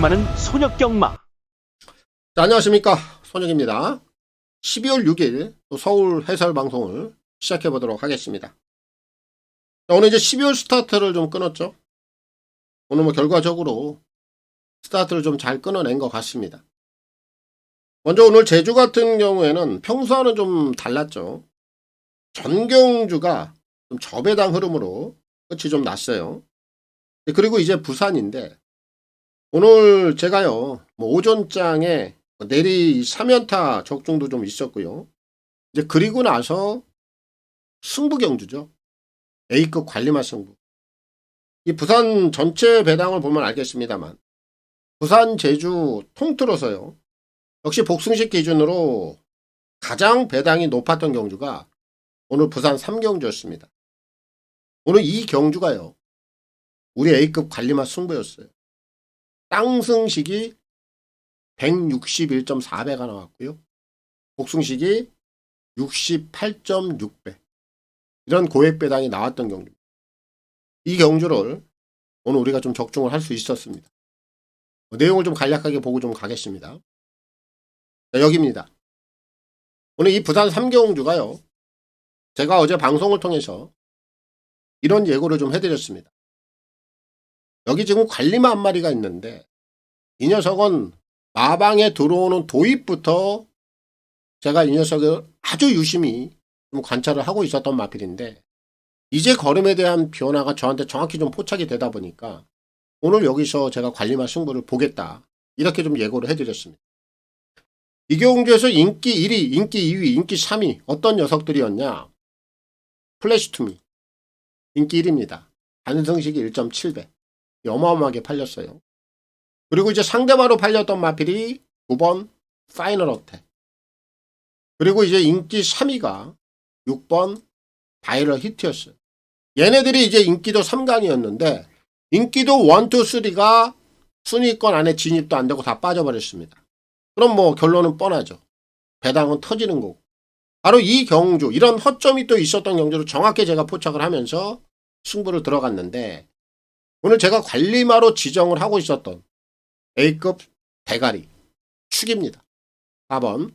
방심하는 손혁경마. 자, 안녕하십니까, 손혁입니다. 12월 6일 또 서울 해설 방송을 시작해 보도록 하겠습니다. 자, 오늘 이제 12월 스타트를 좀 끊었죠. 오늘 뭐 결과적으로 스타트를 좀 잘 끊어낸 것 같습니다. 먼저 오늘 제주 같은 경우에는 평소와는 좀 달랐죠. 전경주가 좀 저배당 흐름으로 끝이 좀 났어요. 그리고 이제 부산인데, 오늘 제가요, 뭐 오전장에 내리 3연타 적중도 좀 있었고요. 이제 그리고 나서 승부경주죠. A급 관리마 승부. 이 부산 전체 배당을 보면 알겠습니다만, 부산 제주 통틀어서요, 역시 복승식 기준으로 가장 배당이 높았던 경주가 오늘 부산 3경주였습니다. 오늘 이 경주가요, 우리 A급 관리마 승부였어요. 땅승식이 161.4배가 나왔고요. 복승식이 68.6배. 이런 고액 배당이 나왔던 경주입니다. 이 경주를 오늘 우리가 좀 적중을 할 수 있었습니다. 내용을 좀 간략하게 보고 좀 가겠습니다. 자, 여기입니다. 오늘 이 부산 3경주가요, 제가 어제 방송을 통해서 이런 예고를 좀 해드렸습니다. 여기 지금 관리마 한 마리가 있는데, 이 녀석은 마방에 들어오는 도입부터 제가 이 녀석을 아주 유심히 좀 관찰을 하고 있었던 마필인데, 이제 걸음에 대한 변화가 저한테 정확히 좀 포착이 되다 보니까 오늘 여기서 제가 관리마 승부를 보겠다, 이렇게 좀 예고를 해드렸습니다. 이 경주에서 인기 1위, 인기 2위, 인기 3위 어떤 녀석들이었냐? 플래시투미 인기 1위입니다. 반승식이 1.7배. 어마어마하게 팔렸어요. 그리고 이제 상대마로 팔렸던 마필이 9번 파이널 어택. 그리고 이제 인기 3위가 6번 바이럴 히트였어요. 얘네들이 이제 인기도 3강이었는데, 인기도 1, 2, 3가 순위권 안에 진입도 안 되고 다 빠져버렸습니다. 그럼 뭐 결론은 뻔하죠. 배당은 터지는 거고. 바로 이 경주, 이런 허점이 또 있었던 경주를 정확히 제가 포착을 하면서 승부를 들어갔는데, 오늘 제가 관리마로 지정을 하고 있었던 A급 대가리 축입니다. 4번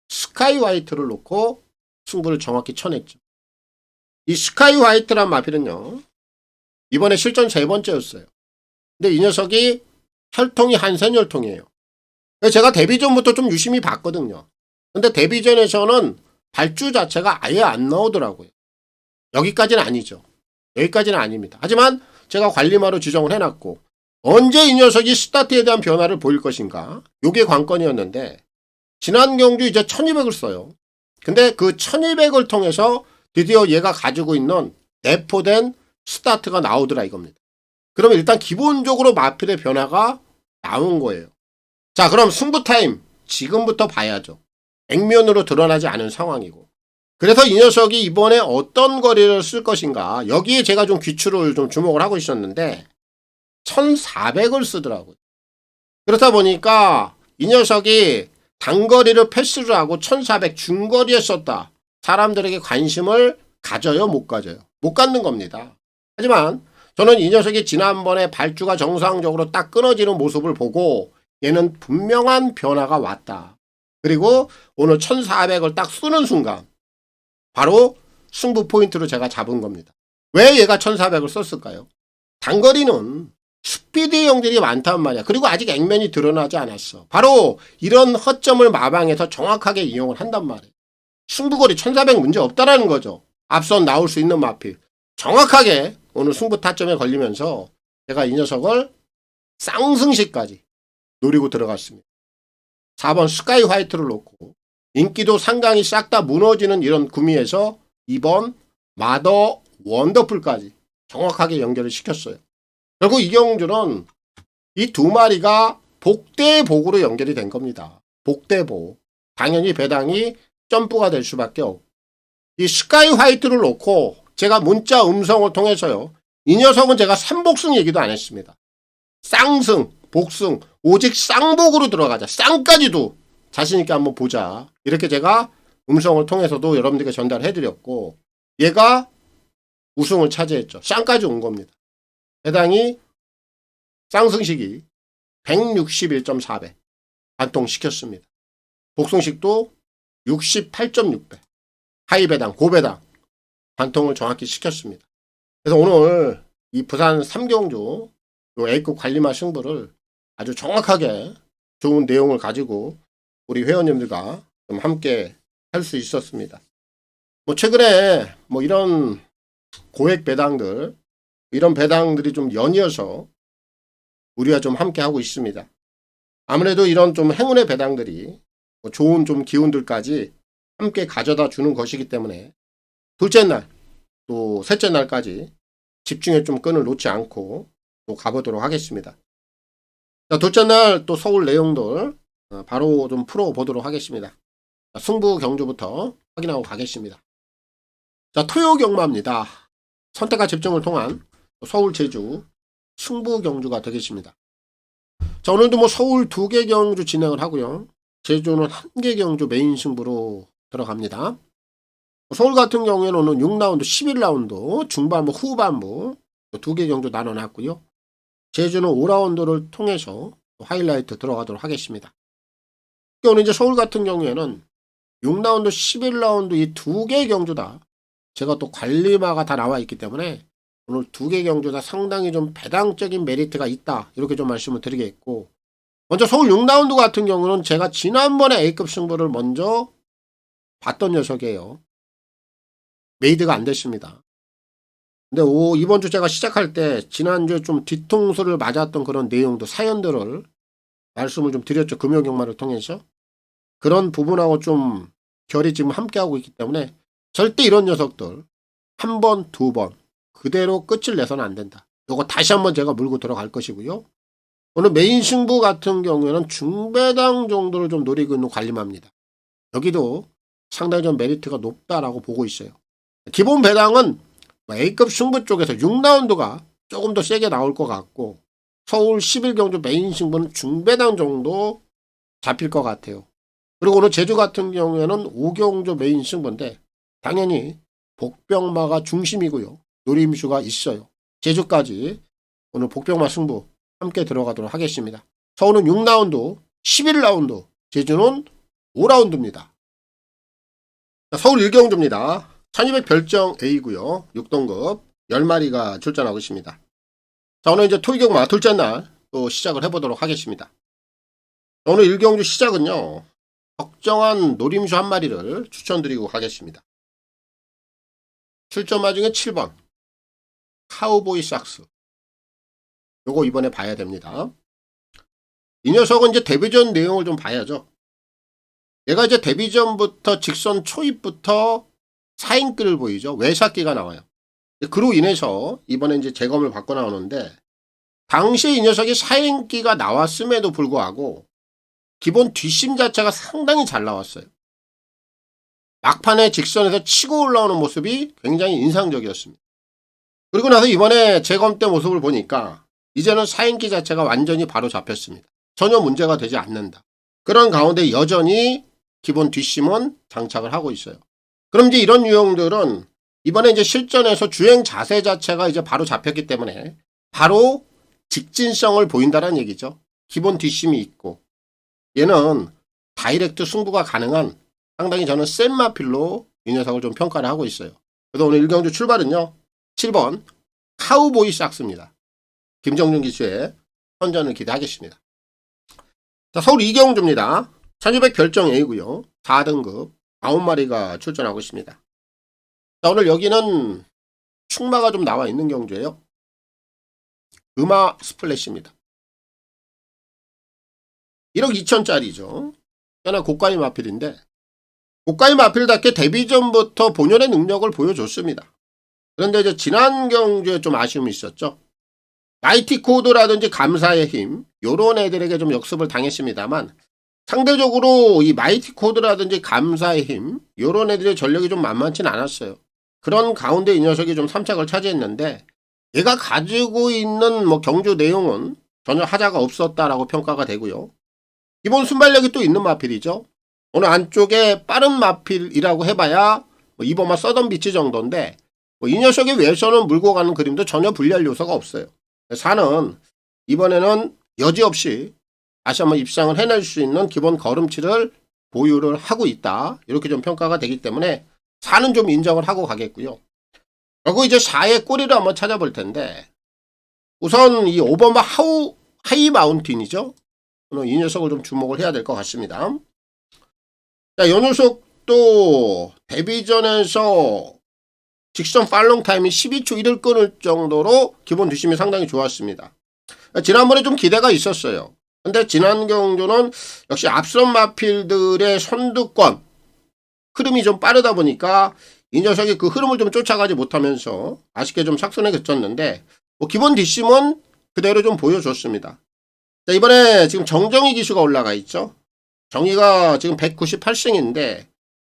스카이 화이트를 놓고 승부를 정확히 쳐냈죠. 이 스카이 화이트란 마필은요, 이번에 실전 3번째였어요. 근데 이 녀석이 혈통이 한센 혈통이에요. 제가 데뷔전부터 좀 유심히 봤거든요. 근데 데뷔전에서는 발주 자체가 아예 안 나오더라고요. 여기까지는 아니죠. 여기까지는 아닙니다. 하지만 제가 관리마로 지정을 해놨고, 언제 이 녀석이 스타트에 대한 변화를 보일 것인가, 요게 관건이었는데, 지난 경주 이제 1200을 써요. 근데 그 1200을 통해서 드디어 얘가 가지고 있는 내포된 스타트가 나오더라 이겁니다. 그러면 일단 기본적으로 마필의 변화가 나온 거예요. 자, 그럼 승부 타임 지금부터 봐야죠. 액면으로 드러나지 않은 상황이고. 그래서 이 녀석이 이번에 어떤 거리를 쓸 것인가, 여기에 제가 좀 귀추를 좀 주목을 하고 있었는데 1400을 쓰더라고요. 그렇다 보니까 이 녀석이 단거리를 패스를 하고 1400 중거리에 썼다. 사람들에게 관심을 가져요, 못 가져요? 못 갖는 겁니다. 하지만 저는 이 녀석이 지난번에 발주가 정상적으로 딱 끊어지는 모습을 보고 얘는 분명한 변화가 왔다. 그리고 오늘 1400을 딱 쓰는 순간 바로 승부 포인트로 제가 잡은 겁니다. 왜 얘가 1400을 썼을까요? 단거리는 스피드 형들이 많단 말이야. 그리고 아직 액면이 드러나지 않았어. 바로 이런 허점을 마방에서 정확하게 이용을 한단 말이에요. 승부거리 1400 문제 없다라는 거죠. 앞선 나올 수 있는 마필. 정확하게 오늘 승부 타점에 걸리면서 제가 이 녀석을 쌍승식까지 노리고 들어갔습니다. 4번 스카이 화이트를 놓고 인기도 상당히 싹 다 무너지는 이런 구미에서 2번 마더 원더풀까지 정확하게 연결을 시켰어요. 결국 이 경주는 이 두 마리가 복대복으로 연결이 된 겁니다. 복대복. 당연히 배당이 점프가 될 수밖에 없고, 이 스카이 화이트를 놓고 제가 문자 음성을 통해서요, 이 녀석은 제가 3복승 얘기도 안 했습니다. 쌍승, 복승, 오직 쌍복으로 들어가자. 쌍까지도 자신있게 한번 보자. 이렇게 제가 음성을 통해서도 여러분들께 전달해드렸고, 얘가 우승을 차지했죠. 쌍까지 온 겁니다. 해당이 쌍승식이 161.4배 반통시켰습니다. 복숭식도 68.6배 하이배당 고배당 반통을 정확히 시켰습니다. 그래서 오늘 이 부산 3경주 A급 관리마 승부를 아주 정확하게 좋은 내용을 가지고 우리 회원님들과 좀 함께 할 수 있었습니다. 최근에 이런 고액 배당들, 이런 배당들이 좀 연이어서 우리와 좀 함께 하고 있습니다. 아무래도 이런 좀 행운의 배당들이 좋은 좀 기운들까지 함께 가져다 주는 것이기 때문에 둘째 날 또 셋째 날까지 집중에 좀 끈을 놓지 않고 또 가보도록 하겠습니다. 자, 둘째 날 또 서울 내용들 바로 좀 풀어보도록 하겠습니다. 자, 승부 경주부터 확인하고 가겠습니다. 자, 토요 경마입니다. 선택과 집중을 통한 서울 제주 승부 경주가 되겠습니다. 자, 오늘도 서울 2개 경주 진행을 하고요. 제주는 1개 경주 메인 승부로 들어갑니다. 서울 같은 경우에는 오늘 6라운드, 11라운드, 중반부, 후반부 2개 경주 나눠놨고요. 제주는 5라운드를 통해서 하이라이트 들어가도록 하겠습니다. 오늘 이제 서울 같은 경우에는 6라운드, 11라운드 이 2개 경주 다 제가 또 관리마가 다 나와 있기 때문에 오늘 2개 경주 다 상당히 좀 배당적인 메리트가 있다. 이렇게 좀 말씀을 드리겠고, 먼저 서울 6라운드 같은 경우는 제가 지난번에 A급 승부를 먼저 봤던 녀석이에요. 메이드가 안 됐습니다. 근데 이번 주 제가 시작할 때 지난주에 좀 뒤통수를 맞았던 그런 내용도 사연들을 말씀을 좀 드렸죠. 금요경마를 통해서. 그런 부분하고 좀 결이 지금 함께하고 있기 때문에 절대 이런 녀석들 한 번, 두 번 그대로 끝을 내서는 안 된다. 요거 다시 한번 제가 물고 들어갈 것이고요. 오늘 메인 승부 같은 경우에는 중배당 정도를 좀 노리고 있는 관리마입니다. 여기도 상당히 좀 메리트가 높다라고 보고 있어요. 기본 배당은 A급 승부 쪽에서 6라운드가 조금 더 세게 나올 것 같고, 서울 11경주 메인 승부는 중배당 정도 잡힐 것 같아요. 그리고 오늘 제주 같은 경우에는 5경주 메인 승부인데 당연히 복병마가 중심이고요. 노림수가 있어요. 제주까지 오늘 복병마 승부 함께 들어가도록 하겠습니다. 서울은 6라운드, 11라운드, 제주는 5라운드입니다. 서울 1경주입니다. 1200 별정 A고요. 6등급 10마리가 출전하고 있습니다. 자, 오늘 이제 토요경마 둘째 날 또 시작을 해보도록 하겠습니다. 오늘 1경주 시작은요, 적정한 노림수 한 마리를 추천드리고 가겠습니다. 출전마 중에 7번 카우보이 삭스, 요거 이번에 봐야 됩니다. 이 녀석은 이제 데뷔전 내용을 좀 봐야죠. 얘가 이제 데뷔전부터 직선 초입부터 사인기를 보이죠. 외삭기가 나와요. 그로 인해서 이번에 이제 재검을 받고 나오는데, 당시에 이 녀석이 사인기가 나왔음에도 불구하고 기본 뒷심 자체가 상당히 잘 나왔어요. 막판에 직선에서 치고 올라오는 모습이 굉장히 인상적이었습니다. 그리고 나서 이번에 재검 때 모습을 보니까 이제는 사인기 자체가 완전히 바로 잡혔습니다. 전혀 문제가 되지 않는다. 그런 가운데 여전히 기본 뒷심은 장착을 하고 있어요. 그럼 이제 이런 유형들은 이번에 이제 실전에서 주행 자세 자체가 이제 바로 잡혔기 때문에 바로 직진성을 보인다는 얘기죠. 기본 뒷심이 있고, 얘는 다이렉트 승부가 가능한 상당히 저는 센 마필로 이 녀석을 좀 평가를 하고 있어요. 그래서 오늘 1경주 출발은요, 7번 카우보이 삭스입니다. 김정준 기수의 선전을 기대하겠습니다. 자, 서울 2경주입니다. 1200 별정 A고요. 4등급 9마리가 출전하고 있습니다. 자, 오늘 여기는 충마가 좀 나와 있는 경주예요. 음아 스플래시입니다. 1억 2천짜리죠. 꽤나 고가의 마필인데, 고가의 마필답게 데뷔전부터 본연의 능력을 보여줬습니다. 그런데 이제 지난 경주에 좀 아쉬움이 있었죠. 마이티 코드라든지 감사의 힘, 요런 애들에게 좀 역습을 당했습니다만, 상대적으로 이 마이티 코드라든지 감사의 힘, 요런 애들의 전력이 좀 만만치는 않았어요. 그런 가운데 이 녀석이 좀 3착을 차지했는데, 얘가 가지고 있는 경주 내용은 전혀 하자가 없었다라고 평가가 되고요. 기본 순발력이 또 있는 마필이죠. 오늘 안쪽에 빠른 마필이라고 해봐야 이번만 써던 비치 정도인데, 이 녀석의 외선을 물고 가는 그림도 전혀 불리할 요소가 없어요. 4는 이번에는 여지없이 다시 한번 입상을 해낼 수 있는 기본 걸음치를 보유를 하고 있다. 이렇게 좀 평가가 되기 때문에 4는 좀 인정을 하고 가겠고요. 그리고 이제 4의 꼬리를 한번 찾아볼 텐데, 우선 이 5번마 하이 마운틴이죠. 이 녀석을 좀 주목을 해야 될 것 같습니다. 자, 이 녀석도 데뷔전에서 직선 팔롱 타임이 12초 1을 끊을 정도로 기본 뒷심이 상당히 좋았습니다. 지난번에 좀 기대가 있었어요. 근데 지난 경주는 역시 앞선 마필들의 선두권 흐름이 좀 빠르다 보니까 이 녀석이 그 흐름을 좀 쫓아가지 못하면서 아쉽게 좀 착선에 그쳤는데, 뭐 기본 뒷심은 그대로 좀 보여줬습니다. 자, 이번에 지금 정정희 기수가 올라가 있죠. 정희가 지금 198승인데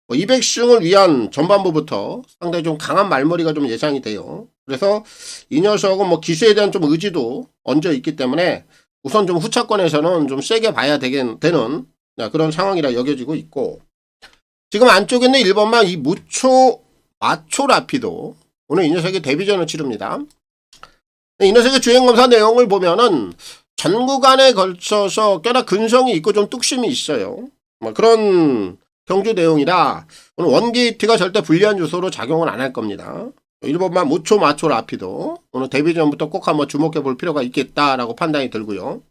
200승을 위한 전반부부터 상당히 좀 강한 말머리가 좀 예상이 돼요. 그래서 이 녀석은 뭐 기수에 대한 좀 의지도 얹어 있기 때문에 우선 좀 후차권에서는 좀 세게 봐야 되는 그런 상황이라 여겨지고 있고, 지금 안쪽에 있는 1번만 이 마초 라피도 오늘 이 녀석이 데뷔전을 치릅니다. 이 녀석의 주행검사 내용을 보면은 전 구간에 걸쳐서 꽤나 근성이 있고 좀 뚝심이 있어요. 뭐 그런 경주 내용이라 오늘 원게이트가 절대 불리한 요소로 작용은 안 할 겁니다. 1번만 마초 라피도 오늘 데뷔전부터 꼭 한번 주목해 볼 필요가 있겠다라고 판단이 들고요.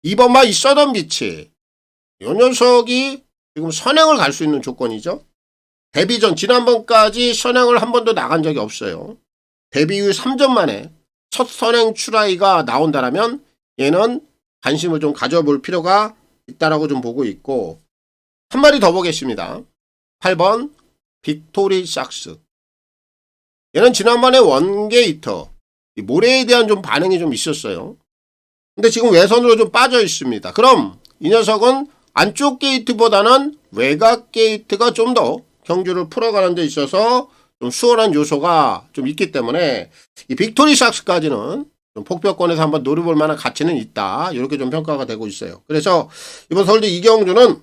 2번만 이 서던 비치, 이 녀석이 지금 선행을 갈 수 있는 조건이죠. 데뷔전 지난번까지 선행을 한 번도 나간 적이 없어요. 데뷔 후 3전 만에 첫 선행 출하이가 나온다라면 얘는 관심을 좀 가져볼 필요가 있다라고 좀 보고 있고, 한 마리 더 보겠습니다. 8번 빅토리 삭스. 얘는 지난번에 원게이터 모래에 대한 좀 반응이 좀 있었어요. 근데 지금 외선으로 좀 빠져 있습니다. 그럼 이 녀석은 안쪽 게이트보다는 외곽 게이트가 좀 더 경주를 풀어가는 데 있어서 좀 수월한 요소가 좀 있기 때문에 이 빅토리 삭스까지는 좀 폭격권에서 한번 노려볼 만한 가치는 있다. 이렇게 좀 평가가 되고 있어요. 그래서 이번 서울대 이 경주는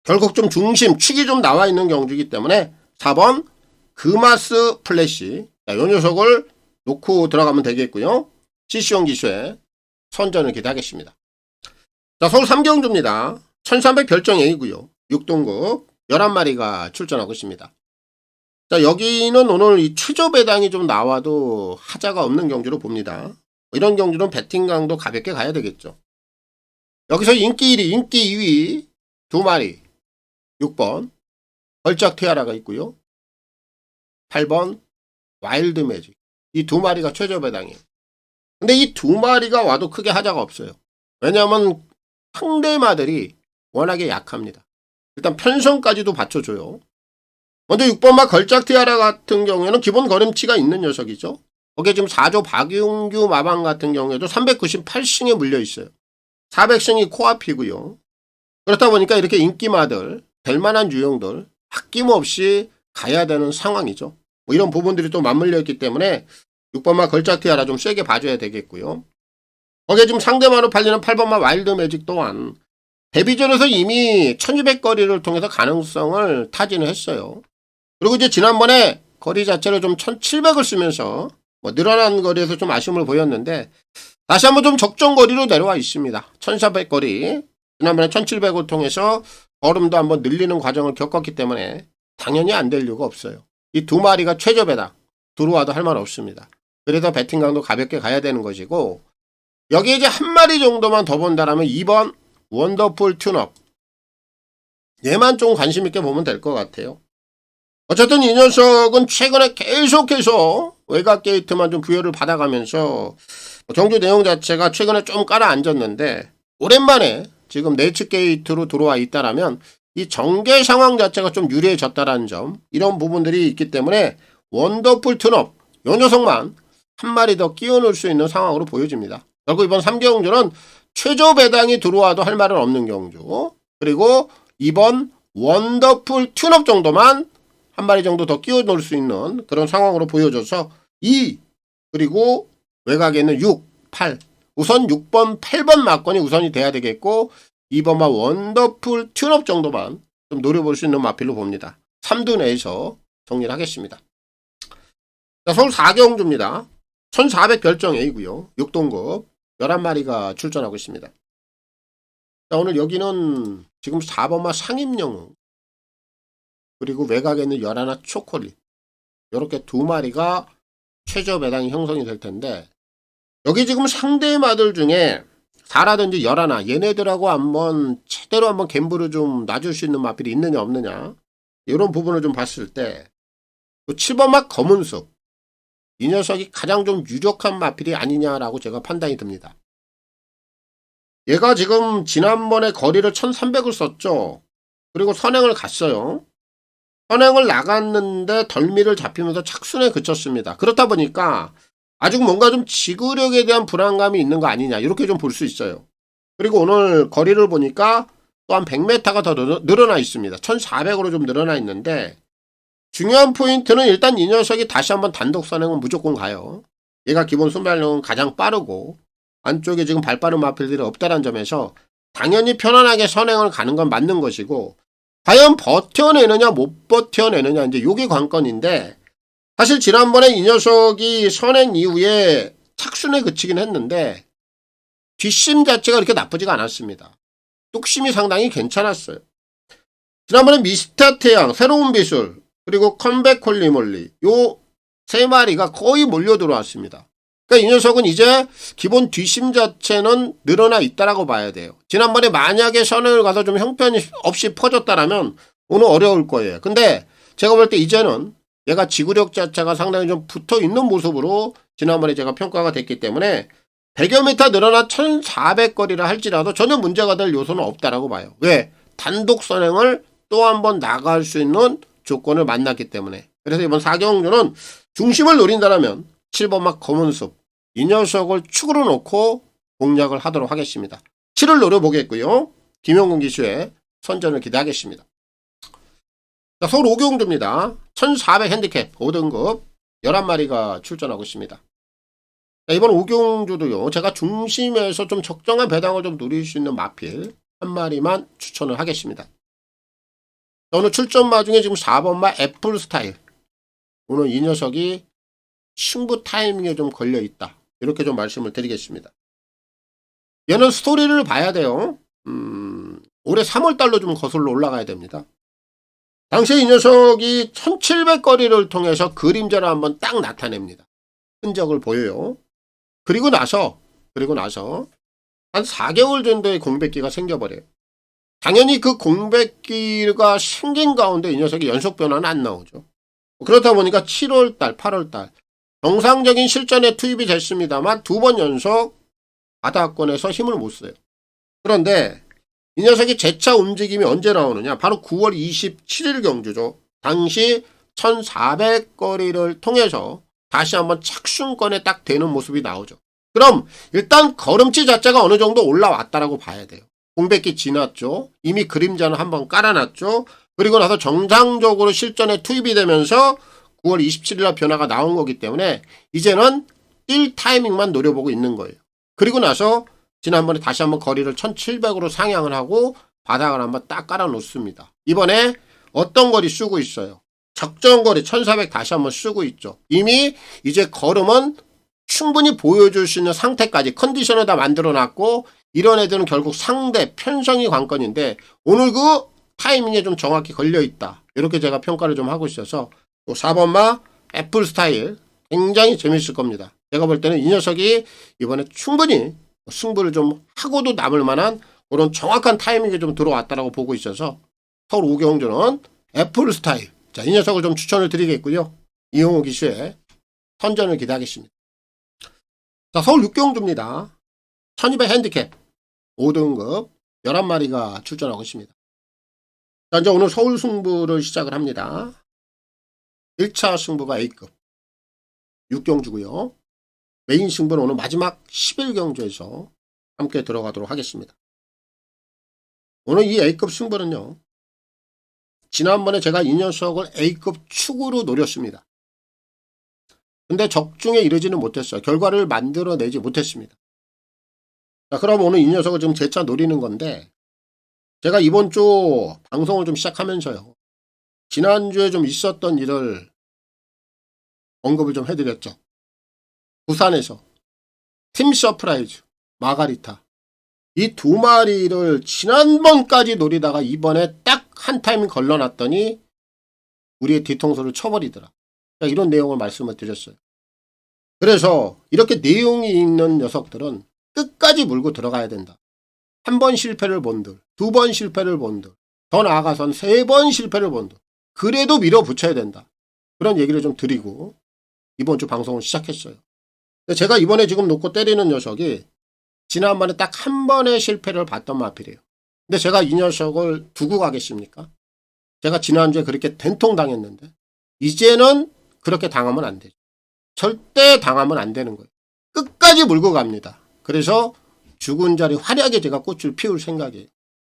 결국 좀 중심, 축이 좀 나와 있는 경주이기 때문에 4번 그마스 플래시, 이 녀석을 놓고 들어가면 되겠고요. CC용 기수의 선전을 기대하겠습니다. 자, 서울 3경주입니다. 1300 별정 A고요. 6등급 11마리가 출전하고 있습니다. 자, 여기는 오늘 이 최저 배당이 좀 나와도 하자가 없는 경주로 봅니다. 이런 경주는 배팅 강도 가볍게 가야 되겠죠. 여기서 인기 1위, 인기 2위 2마리, 6번 걸작 티아라가 있고요. 8번 와일드 매직, 이 2마리가 최저 배당이에요. 근데 이 2마리가 와도 크게 하자가 없어요. 왜냐하면 상대마들이 워낙에 약합니다. 일단 편성까지도 받쳐줘요. 먼저 6번마 걸작 티아라 같은 경우에는 기본 걸음치가 있는 녀석이죠. 거기에 지금 4조 박윤규 마방 같은 경우에도 398승에 물려 있어요. 400승이 코앞이고요. 그렇다 보니까 이렇게 인기마들, 될만한 유형들 아낌없이 가야 되는 상황이죠. 뭐 이런 부분들이 또 맞물려 있기 때문에 6번마 걸작 티아라 좀 세게 봐줘야 되겠고요. 거기에 지금 상대마로 팔리는 8번마 와일드 매직 또한 데뷔전에서 이미 1200거리를 통해서 가능성을 타진을 했어요. 그리고 이제 지난번에 거리 자체를 좀 1700을 쓰면서 뭐 늘어난 거리에서 좀 아쉬움을 보였는데 다시 한번 좀 적정 거리로 내려와 있습니다. 1400거리, 지난번에 1700을 통해서 걸음도 한번 늘리는 과정을 겪었기 때문에 당연히 안 될 이유가 없어요. 이 2마리가 최저 배당, 들어와도 할 말 없습니다. 그래서 배팅 강도 가볍게 가야 되는 것이고, 여기에 이제 한 마리 정도만 더 본다라면 2번 원더풀 튠업, 얘만 좀 관심 있게 보면 될 것 같아요. 어쨌든 이 녀석은 최근에 계속해서 외곽 게이트만 좀 부여를 받아가면서 경주 내용 자체가 최근에 좀 깔아앉았는데 오랜만에 지금 내측 게이트로 들어와 있다라면 이 전개 상황 자체가 좀 유리해졌다라는 점, 이런 부분들이 있기 때문에 원더풀 튠업, 이 녀석만 한 마리 더 끼워 넣을 수 있는 상황으로 보여집니다. 결국 이번 3경주는 최저 배당이 들어와도 할 말은 없는 경주, 그리고 이번 원더풀 튠업 정도만 한 마리 정도 더 끼워 넣을 수 있는 그런 상황으로 보여줘서 2, 그리고 외곽에 있는 6, 8, 우선 6번, 8번 마건이 우선이 돼야 되겠고 2번만 원더풀 튠업 정도만 좀 노려볼 수 있는 마필로 봅니다. 3두 내에서 정리를 하겠습니다. 자, 서울 4경주입니다. 1400 별정 A고요. 6등급 11마리가 출전하고 있습니다. 자, 오늘 여기는 지금 4번마 상임영웅, 그리고 외곽에 있는 열하나 초콜릿, 이렇게 두 마리가 최저 배당이 형성이 될 텐데, 여기 지금 상대 마들 중에 4라든지 열하나, 얘네들하고 한번 제대로 한번 갬블을 좀 놔줄 수 있는 마필이 있느냐 없느냐, 이런 부분을 좀 봤을 때 7번마 검은숲, 이 녀석이 가장 좀 유력한 마필이 아니냐라고 제가 판단이 듭니다. 얘가 지금 지난번에 거리를 1300을 썼죠. 그리고 선행을 갔어요. 선행을 나갔는데 덜미를 잡히면서 착순에 그쳤습니다. 그렇다 보니까 아직 뭔가 좀 지구력에 대한 불안감이 있는 거 아니냐, 이렇게 좀 볼 수 있어요. 그리고 오늘 거리를 보니까 또 한 100m가 더 늘어나 있습니다. 1400으로 좀 늘어나 있는데, 중요한 포인트는 일단 이 녀석이 다시 한번 단독 선행은 무조건 가요. 얘가 기본 순발력은 가장 빠르고 안쪽에 지금 발빠른 마필들이 없다는 점에서 당연히 편안하게 선행을 가는 건 맞는 것이고, 과연 버텨내느냐 못 버텨내느냐, 이제 요게 관건인데, 사실 지난번에 이 녀석이 선행 이후에 착순에 그치긴 했는데 뒷심 자체가 그렇게 나쁘지가 않았습니다. 뚝심이 상당히 괜찮았어요. 지난번에 미스터 태양, 새로운 비술, 그리고 컴백 콜리몰리, 요 세 마리가 거의 몰려 들어왔습니다. 그러니까 이 녀석은 이제 기본 뒷심 자체는 늘어나 있다라고 봐야 돼요. 지난번에 만약에 선행을 가서 좀 형편없이 퍼졌다라면 오늘 어려울 거예요. 근데 제가 볼 때 이제는 얘가 지구력 자체가 상당히 좀 붙어 있는 모습으로 지난번에 제가 평가가 됐기 때문에 100여 미터 늘어나 1400거리를 할지라도 전혀 문제가 될 요소는 없다라고 봐요. 왜? 단독 선행을 또 한 번 나갈 수 있는 조건을 만났기 때문에. 그래서 이번 4경주는 중심을 노린다면 7번막 검은숲, 이 녀석을 축으로 놓고 공략을 하도록 하겠습니다. 7을 노려보겠고요. 김용근 기수의 선전을 기대하겠습니다. 자, 서울 5경주입니다. 1400 핸디캡 5등급 11마리가 출전하고 있습니다. 자, 이번 5경주도요, 제가 중심에서 좀 적정한 배당을 좀 누릴 수 있는 마필 한 마리만 추천을 하겠습니다. 자, 오늘 출전마 중에 지금 4번마 애플 스타일, 오늘 이 녀석이 승부 타이밍에 좀 걸려 있다, 이렇게 좀 말씀을 드리겠습니다. 얘는 스토리를 봐야 돼요. 올해 3월달로 좀 거슬러 올라가야 됩니다. 당시에 이 녀석이 1700거리를 통해서 그림자를 한번 딱 나타냅니다. 흔적을 보여요. 그리고 나서 한 4개월 정도의 공백기가 생겨버려요. 당연히 그 공백기가 생긴 가운데 이 녀석이 연속 변화는 안 나오죠. 그렇다 보니까 7월달, 8월달 정상적인 실전에 투입이 됐습니다만 2번 연속 바다권에서 힘을 못 써요. 그런데 이 녀석이 재차 움직임이 언제 나오느냐, 바로 9월 27일 경주죠. 당시 1400거리를 통해서 다시 한번 착순권에 딱 되는 모습이 나오죠. 그럼 일단 걸음치 자체가 어느 정도 올라왔다라고 봐야 돼요. 공백기 지났죠. 이미 그림자는 한번 깔아놨죠. 그리고 나서 정상적으로 실전에 투입이 되면서 9월 27일날 변화가 나온 거기 때문에 이제는 뛸 타이밍만 노려보고 있는 거예요. 그리고 나서 지난번에 다시 한번 거리를 1700으로 상향을 하고 바닥을 한번 딱 깔아 놓습니다. 이번에 어떤 거리 쓰고 있어요? 적정 거리 1400 다시 한번 쓰고 있죠. 이미 이제 걸음은 충분히 보여줄 수 있는 상태까지 컨디션을 다 만들어 놨고, 이런 애들은 결국 상대 편성이 관건인데 오늘 그 타이밍에 좀 정확히 걸려 있다, 이렇게 제가 평가를 좀 하고 있어서 4번마 애플 스타일 굉장히 재밌을 겁니다. 제가 볼 때는 이 녀석이 이번에 충분히 승부를 좀 하고도 남을 만한 그런 정확한 타이밍에 좀 들어왔다라고 보고 있어서 서울 5경주는 애플 스타일, 자, 이 녀석을 좀 추천을 드리겠고요. 이용호 기수의 선전을 기대하겠습니다. 자, 서울 6경주입니다. 1200 핸디캡 5등급 11마리가 출전하고 있습니다. 자, 이제 오늘 서울 승부를 시작을 합니다. 1차 승부가 A급 6경주고요. 메인 승부는 오늘 마지막 11경주에서 함께 들어가도록 하겠습니다. 오늘 이 A급 승부는요, 지난번에 제가 이 녀석을 A급 축으로 노렸습니다. 근데 적중에 이르지는 못했어요. 결과를 만들어내지 못했습니다. 자, 그럼 오늘 이 녀석을 지금 재차 노리는 건데, 제가 이번 주 방송을 좀 시작하면서요, 지난주에 좀 있었던 일을 언급을 좀 해드렸죠. 부산에서 팀 서프라이즈 마가리타, 이 두 마리를 지난번까지 노리다가 이번에 딱 한 타이밍 걸러놨더니 우리의 뒤통수를 쳐버리더라. 이런 내용을 말씀을 드렸어요. 그래서 이렇게 내용이 있는 녀석들은 끝까지 물고 들어가야 된다. 한 번 실패를 본들, 두 번 실패를 본들, 더 나아가선 세 번 실패를 본들, 그래도 밀어붙여야 된다. 그런 얘기를 좀 드리고 이번 주 방송을 시작했어요. 제가 이번에 지금 놓고 때리는 녀석이 지난번에 딱 한 번의 실패를 봤던 마필이에요. 근데 제가 이 녀석을 두고 가겠습니까? 제가 지난주에 그렇게 된통당했는데 이제는 그렇게 당하면 안 되죠. 절대 당하면 안 되는 거예요. 끝까지 물고 갑니다. 그래서 죽은 자리 화려하게 제가 꽃을 피울 생각이에요.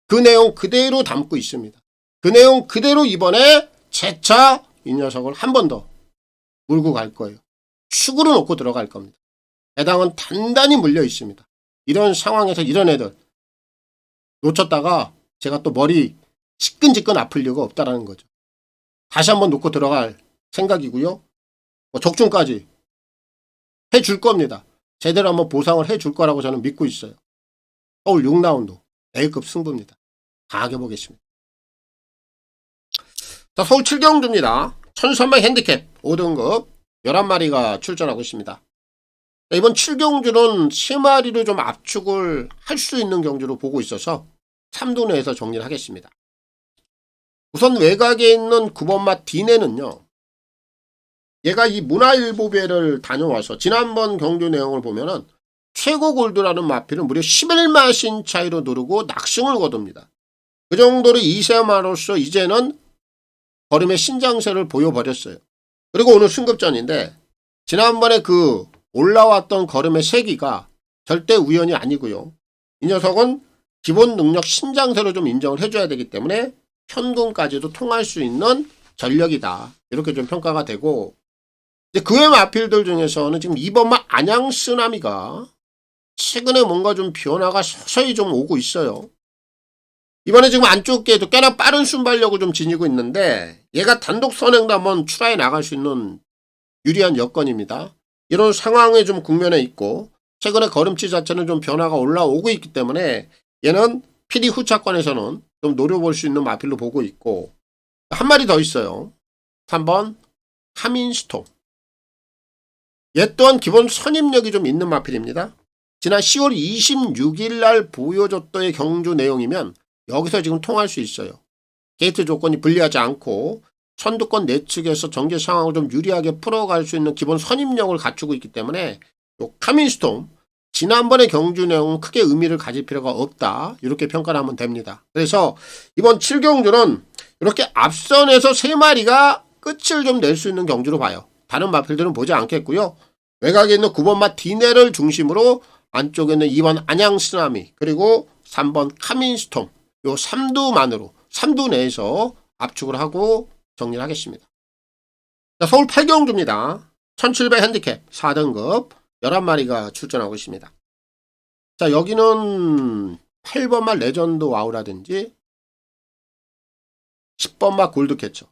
그 내용 그대로 담고 있습니다. 그 내용 그대로 이번에 재차 이 녀석을 한 번 더 물고 갈 거예요. 축으로 놓고 들어갈 겁니다. 배당은 단단히 물려 있습니다. 이런 상황에서 이런 애들 놓쳤다가 제가 또 머리 지끈지끈 아플 이유가 없다라는 거죠. 다시 한번 놓고 들어갈 생각이고요. 적중까지 해줄 겁니다. 제대로 한번 보상을 해줄 거라고 저는 믿고 있어요. 서울 6라운드 A급 승부입니다. 강하게 보겠습니다. 자, 서울 7경주입니다. 1300 핸디캡 5등급 11마리가 출전하고 있습니다. 이번 7경주는 3마리를 좀 압축을 할 수 있는 경주로 보고 있어서 3도 내에서 정리를 하겠습니다. 우선 외곽에 있는 9번마 D내는요. 얘가 이 문화일보배를 다녀와서 지난번 경주 내용을 보면은 최고 골드라는 마필은 무려 11마신 차이로 누르고 낙승을 거둡니다. 그 정도로 2세마로서 이제는 걸음의 신장세를 보여버렸어요. 그리고 오늘 승급전인데 지난번에 그 올라왔던 걸음의 세기가 절대 우연이 아니고요. 이 녀석은 기본 능력 신장세로 좀 인정을 해줘야 되기 때문에 현금까지도 통할 수 있는 전력이다. 이렇게 좀 평가가 되고 그 외 마필들 중에서는 지금 2번마 안양쓰나미가 최근에 뭔가 좀 변화가 서서히 좀 오고 있어요. 이번에 지금 안쪽에도 꽤나 빠른 순발력을 좀 지니고 있는데 얘가 단독 선행도 한번 출하해 나갈 수 있는 유리한 여건입니다. 이런 상황에 좀 국면에 있고 최근에 걸음치 자체는 좀 변화가 올라오고 있기 때문에 얘는 PD 후차권에서는 좀 노려볼 수 있는 마필로 보고 있고 한 마리 더 있어요. 3번 카민스톰. 얘 또한 기본 선임력이 좀 있는 마필입니다. 지난 10월 26일 날 보여줬던 경주 내용이면 여기서 지금 통할 수 있어요. 게이트 조건이 불리하지 않고 선두권 내측에서 전개 상황을 좀 유리하게 풀어갈 수 있는 기본 선임력을 갖추고 있기 때문에 요 카민스톰 지난번의 경주 내용은 크게 의미를 가질 필요가 없다. 이렇게 평가를 하면 됩니다. 그래서 이번 7경주는 이렇게 앞선에서 3마리가 끝을 좀 낼 수 있는 경주로 봐요. 다른 마필들은 보지 않겠고요. 외곽에 있는 9번마 D내를 중심으로 안쪽에 있는 2번 안양쓰나미 그리고 3번 카민스톰 요 3두만으로 3두 내에서 압축을 하고 정리를 하겠습니다. 자, 서울 8경주입니다. 1700 핸디캡 4등급 11마리가 출전하고 있습니다. 자, 여기는 8번마 레전드 와우라든지 10번마 골드캐쳐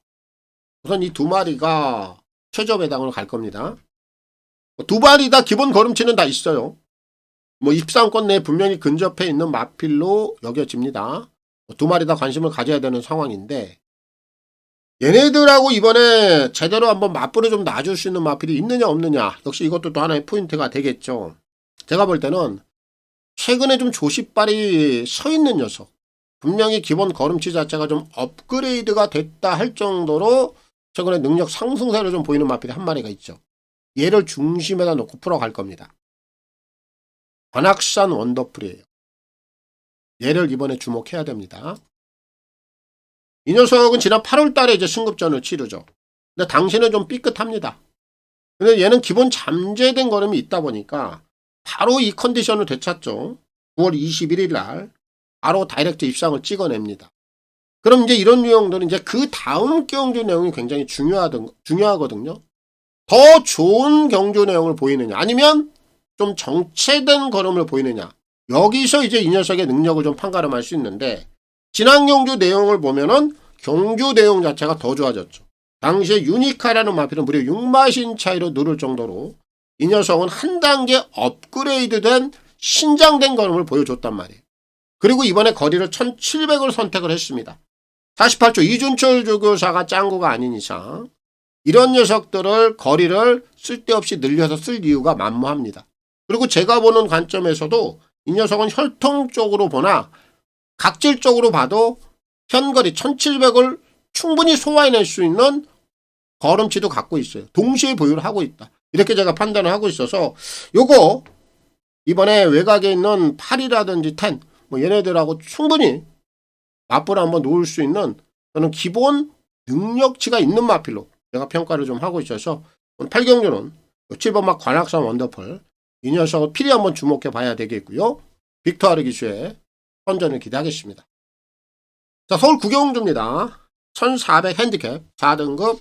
우선 이 두 마리가 최저 배당으로 갈 겁니다. 두 마리 다 기본 걸음치는 다 있어요. 입상권 내에 분명히 근접해 있는 마필로 여겨집니다. 두 마리 다 관심을 가져야 되는 상황인데 얘네들하고 이번에 제대로 한번 맞불을 좀 놔줄 수 있는 마필이 있느냐 없느냐 역시 이것도 또 하나의 포인트가 되겠죠. 제가 볼 때는 최근에 좀 조십발이 서 있는 녀석 분명히 기본 걸음치 자체가 좀 업그레이드가 됐다 할 정도로 최근에 능력 상승세를 좀 보이는 마필이 한 마리가 있죠. 얘를 중심에다 놓고 풀어갈 겁니다. 관악산 원더풀이에요. 얘를 이번에 주목해야 됩니다. 이 녀석은 지난 8월 달에 이제 승급전을 치르죠. 근데 당시는 좀 삐끗합니다. 근데 얘는 기본 잠재된 걸음이 있다 보니까 바로 이 컨디션을 되찾죠. 9월 21일 날 바로 다이렉트 입상을 찍어냅니다. 그럼 이제 이런 유형들은 이제 그 다음 경주 내용이 굉장히 중요하거든요. 더 좋은 경주 내용을 보이느냐 아니면 좀 정체된 걸음을 보이느냐 여기서 이제 이 녀석의 능력을 좀 판가름할 수 있는데 지난 경주 내용을 보면은 경주 내용 자체가 더 좋아졌죠. 당시에 유니카라는 마필은 무려 6마신 차이로 누를 정도로 이 녀석은 한 단계 업그레이드된 신장된 걸음을 보여줬단 말이에요. 그리고 이번에 거리를 1700을 선택을 했습니다. 48초 이준철 조교사가 짠 거가 아닌 이상 이런 녀석들을 거리를 쓸데없이 늘려서 쓸 이유가 만무합니다. 그리고 제가 보는 관점에서도 이 녀석은 혈통적으로 보나 각질적으로 봐도 현거리 1700을 충분히 소화해낼 수 있는 걸음치도 갖고 있어요. 동시에 보유를 하고 있다. 이렇게 제가 판단을 하고 있어서 요거 이번에 외곽에 있는 8이라든지 10 뭐 얘네들하고 충분히 맞불 한번 놓을 수 있는 저는 기본 능력치가 있는 마필로 제가 평가를 좀 하고 있어서 8경주는 7번막 관악산 원더풀 이 녀석을 필히 한번 주목해 봐야 되겠고요. 빅토르 기수의 선전을 기대하겠습니다. 자, 서울 구경주입니다. 1400 핸디캡 4등급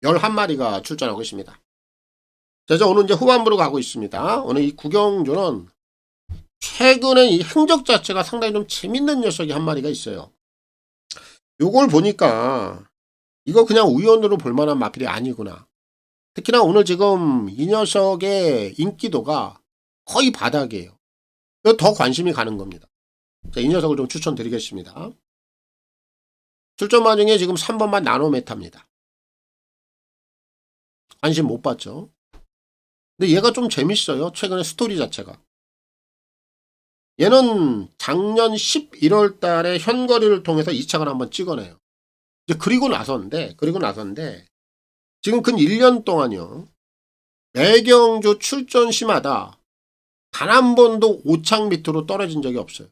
11마리가 출전하고 있습니다. 자, 오늘 이제 후반부로 가고 있습니다. 오늘 이 구경주는 최근에 이 행적 자체가 상당히 좀 재밌는 녀석이 한 마리가 있어요. 요걸 보니까 이거 그냥 우연으로 볼만한 마필이 아니구나. 특히나 오늘 지금 이 녀석의 인기도가 거의 바닥이에요. 더 관심이 가는 겁니다. 자, 이 녀석을 좀 추천드리겠습니다. 출전마 중에 지금 3번만 나노메타입니다. 관심 못 받죠. 근데 얘가 좀 재밌어요. 최근에 스토리 자체가. 얘는 작년 11월 달에 현거리를 통해서 2착을 한번 찍어내요. 이제 그리고 나서인데 지금 근 1년 동안요. 매경주 출전 시마다 단 한 번도 5착 밑으로 떨어진 적이 없어요.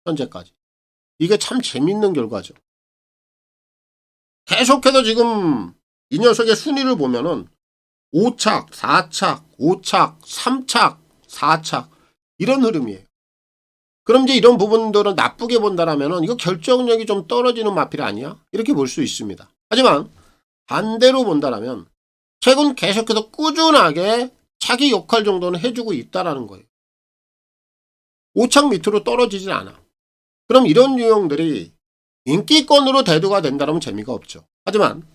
현재까지. 이게 참 재밌는 결과죠. 계속해서 지금 이 녀석의 순위를 보면은 5착, 4착, 5착, 3착, 4착 이런 흐름이에요. 그럼 이제 이런 부분들은 나쁘게 본다라면은 이거 결정력이 좀 떨어지는 마필 아니야? 이렇게 볼 수 있습니다. 하지만 반대로 본다라면 최근 계속해서 꾸준하게 자기 역할 정도는 해주고 있다라는 거예요. 5착 밑으로 떨어지진 않아. 그럼 이런 유형들이 인기권으로 대두가 된다면 재미가 없죠. 하지만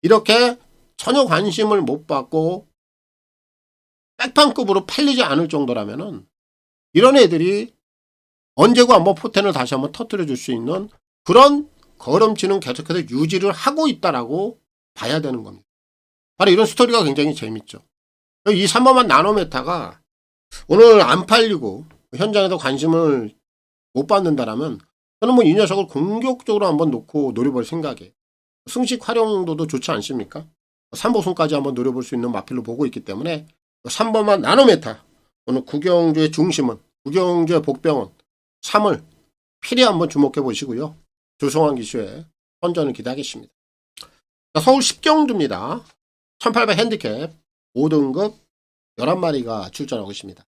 이렇게 전혀 관심을 못 받고 백판급으로 팔리지 않을 정도라면은 이런 애들이 언제고 한번 포텐을 다시 한번 터뜨려 줄 수 있는 그런 걸음치는 계속해서 유지를 하고 있다라고 봐야 되는 겁니다. 바로 이런 스토리가 굉장히 재밌죠. 이 3번만 나노메타가 오늘 안 팔리고 현장에서 관심을 못 받는다라면 저는 뭐 이 녀석을 공격적으로 한번 놓고 노려볼 생각이에요. 승식 활용도도 좋지 않습니까? 3보승까지 한번 노려볼 수 있는 마필로 보고 있기 때문에 3번만 나노메타 오늘 구경주의 중심은 구경주의 복병은 3을 필히 한번 주목해 보시고요. 조성환 기수의 선전을 기대하겠습니다. 자, 서울 10경주입니다. 1800 핸디캡 5등급 11마리가 출전하고 있습니다.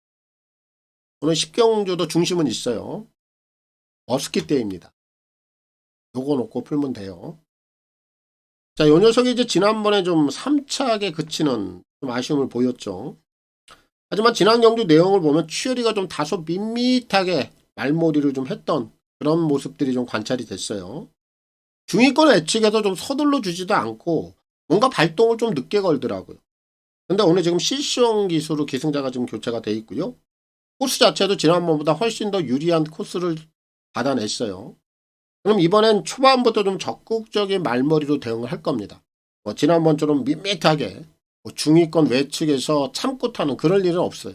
오늘 10경주도 중심은 있어요. 머스킷 대입니다. 요거 놓고 풀면 돼요. 자, 요 녀석이 이제 지난번에 좀 3착에 그치는 좀 아쉬움을 보였죠. 하지만 지난 경주 내용을 보면 취열이가 좀 다소 밋밋하게 말몰이를 좀 했던 그런 모습들이 좀 관찰이 됐어요. 중위권 예측에서 좀 서둘러 주지도 않고 뭔가 발동을 좀 늦게 걸더라고요. 근데 오늘 지금 실시형 기수로 기승자가 지금 교체가 돼 있고요. 코스 자체도 지난번보다 훨씬 더 유리한 코스를 받아냈어요. 그럼 이번엔 초반부터 좀 적극적인 말머리로 대응을 할 겁니다. 지난번처럼 밋밋하게 중위권 외측에서 참고 타는 그럴 일은 없어요.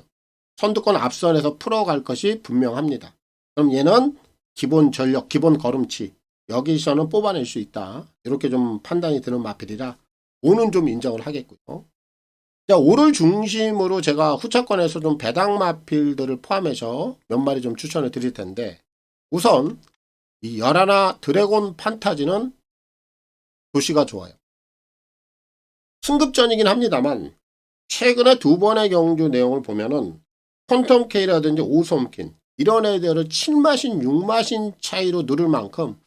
선두권 앞선에서 풀어갈 것이 분명합니다. 그럼 얘는 기본 전력, 기본 걸음치 여기서는 뽑아낼 수 있다. 이렇게 좀 판단이 드는 마필이라 오는 좀 인정을 하겠고요. 자, 5를 중심으로 제가 후차권에서 좀 배당 마필들을 포함해서 몇 마리 좀 추천을 드릴 텐데 우선 이 11 드래곤 판타지는 도시가 좋아요. 승급전이긴 합니다만 최근에 두 번의 경주 내용을 보면은 퀀텀 K라든지 오솜킨 이런 애들을 7마신 6마신 차이로 누를 만큼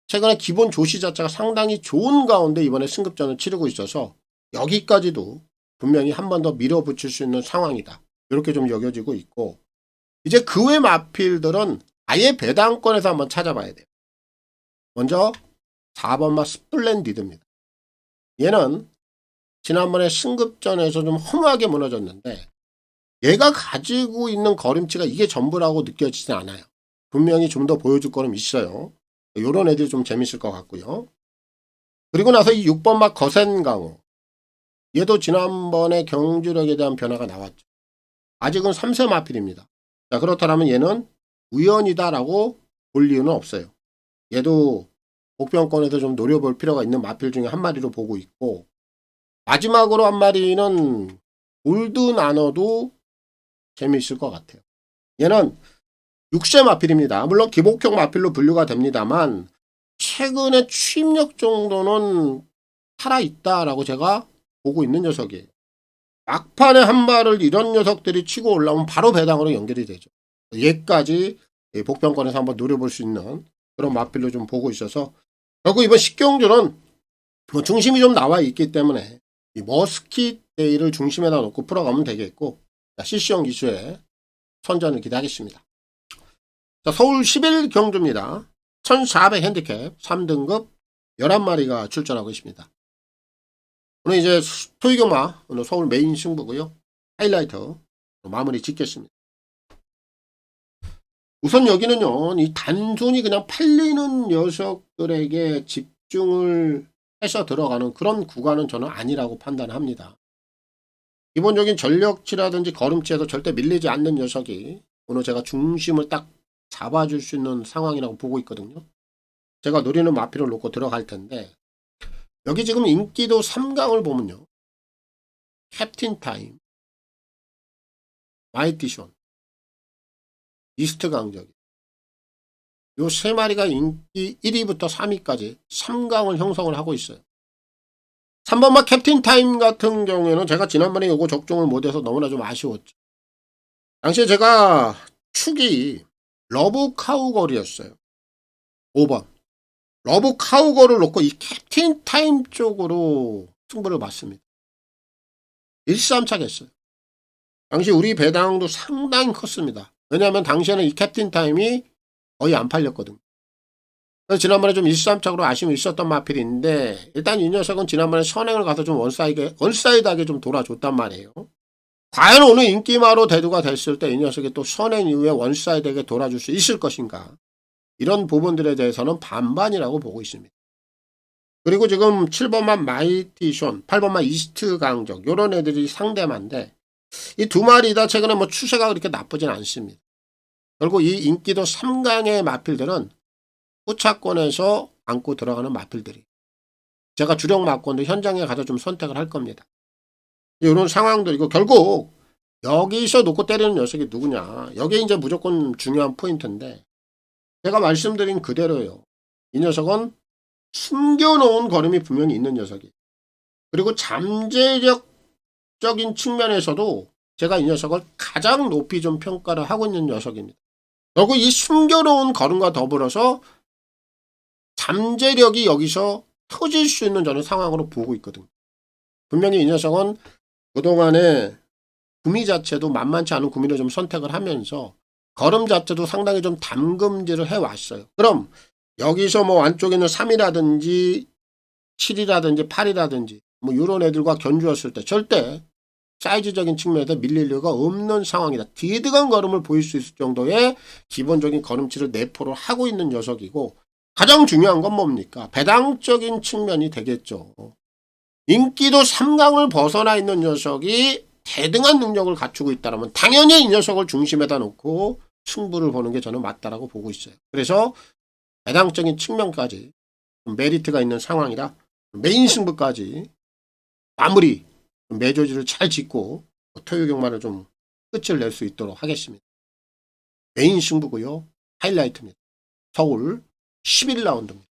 최근에 기본 조시 자체가 상당히 좋은 가운데 이번에 승급전을 치르고 있어서 여기까지도 분명히 한 번 더 밀어붙일 수 있는 상황이다. 이렇게 좀 여겨지고 있고 이제 그 외 마필들은 아예 배당권에서 한번 찾아봐야 돼요. 먼저 4번마 스플렌디드입니다. 얘는 지난번에 승급전에서 좀 허무하게 무너졌는데 얘가 가지고 있는 걸음치가 이게 전부라고 느껴지진 않아요. 분명히 좀 더 보여줄 거는 있어요. 요런 애들이 좀 재밌을 것 같고요. 그리고 나서 이 6번 막 거센강호. 얘도 지난번에 경주력에 대한 변화가 나왔죠. 아직은 3세 마필입니다. 자, 그렇다면 얘는 우연이다라고 볼 이유는 없어요. 얘도 복병권에서 좀 노려볼 필요가 있는 마필 중에 한 마리로 보고 있고, 마지막으로 한 마리는 골드 나눠도 재미있을 것 같아요. 얘는 6세 마필입니다. 물론 기복형 마필로 분류가 됩니다만 최근에 취입력 정도는 살아있다라고 제가 보고 있는 녀석이에요. 막판에 한 발을 이런 녀석들이 치고 올라오면 바로 배당으로 연결이 되죠. 얘까지 복병권에서 한번 노려볼 수 있는 그런 마필로 좀 보고 있어서, 결국 이번 10경주는 뭐 중심이 좀 나와 있기 때문에 이 머스킷데이를 중심에다 놓고 풀어가면 되겠고, CC형 기수의 선전을 기대하겠습니다. 자, 서울 11경주입니다. 1400 핸디캡 3등급 11마리가 출전하고 있습니다. 오늘 이제 토요경마 오늘 서울 메인 승부고요. 하이라이트 마무리 짓겠습니다. 우선 여기는요, 이 단순히 그냥 팔리는 녀석들에게 집중을 해서 들어가는 그런 구간은 저는 아니라고 판단합니다. 기본적인 전력치라든지 걸음치에서 절대 밀리지 않는 녀석이 오늘 제가 중심을 딱 잡아줄 수 있는 상황이라고 보고 있거든요. 제가 노리는 마필을 놓고 들어갈 텐데, 여기 지금 인기도 3강을 보면요, 캡틴 타임, 마이티션, 이스트 강적, 요 세 마리가 인기 1위부터 3위까지 3강을 형성을 하고 있어요. 3번마 캡틴 타임 같은 경우에는 제가 지난번에 요거 적중을 못해서 너무나 좀 아쉬웠죠. 당시에 제가 축이 러브 카우걸이었어요. 5번. 러브 카우걸을 놓고 이 캡틴 타임 쪽으로 승부를 봤습니다. 1-3차겠어요. 당시 우리 배당도 상당히 컸습니다. 왜냐하면 당시에는 이 캡틴 타임이 거의 안 팔렸거든요. 그래서 지난번에 좀 1-3차로 아쉬움이 있었던 마필인데, 일단 이 녀석은 지난번에 선행을 가서 좀 원사이드하게 좀 돌아줬단 말이에요. 과연 오늘 인기마로 대두가 됐을 때 이 녀석이 또 선행 이후에 원사이드하게 돌아줄 수 있을 것인가, 이런 부분들에 대해서는 반반이라고 보고 있습니다. 그리고 지금 7번만 마이티션, 8번만 이스트 강적, 요런 애들이 상대만데, 이 두 마리 다 최근에 뭐 추세가 그렇게 나쁘진 않습니다. 결국 이 인기도 3강의 마필들은 후차권에서 안고 들어가는 마필들이, 제가 주력 마권도 현장에 가서 좀 선택을 할 겁니다. 이런 상황들이고, 결국 여기서 놓고 때리는 녀석이 누구냐, 여기 이제 무조건 중요한 포인트인데, 제가 말씀드린 그대로예요. 이 녀석은 숨겨놓은 걸음이 분명히 있는 녀석이에요. 그리고 잠재력적인 측면에서도 제가 이 녀석을 가장 높이 좀 평가를 하고 있는 녀석입니다. 그리고 이 숨겨놓은 걸음과 더불어서 잠재력이 여기서 터질 수 있는 저는 상황으로 보고 있거든요. 분명히 이 녀석은 그동안에 구미 자체도 만만치 않은 구미를 좀 선택을 하면서 걸음 자체도 상당히 좀 담금질을 해왔어요. 그럼 여기서 뭐 안쪽에 있는 3이라든지 7이라든지 8이라든지 뭐 이런 애들과 견주었을 때 절대 사이즈적인 측면에서 밀릴 이유가 없는 상황이다. 디드간 걸음을 보일 수 있을 정도의 기본적인 걸음치를 내포를 하고 있는 녀석이고, 가장 중요한 건 뭡니까? 배당적인 측면이 되겠죠. 인기도 3강을 벗어나 있는 녀석이 대등한 능력을 갖추고 있다면 당연히 이 녀석을 중심에다 놓고 승부를 보는 게 저는 맞다라고 보고 있어요. 그래서 배당적인 측면까지 메리트가 있는 상황이라 메인 승부까지 마무리 매조지를 잘 짓고 토요 경마를 좀 끝을 낼 수 있도록 하겠습니다. 메인 승부고요. 하이라이트입니다. 서울 11라운드입니다.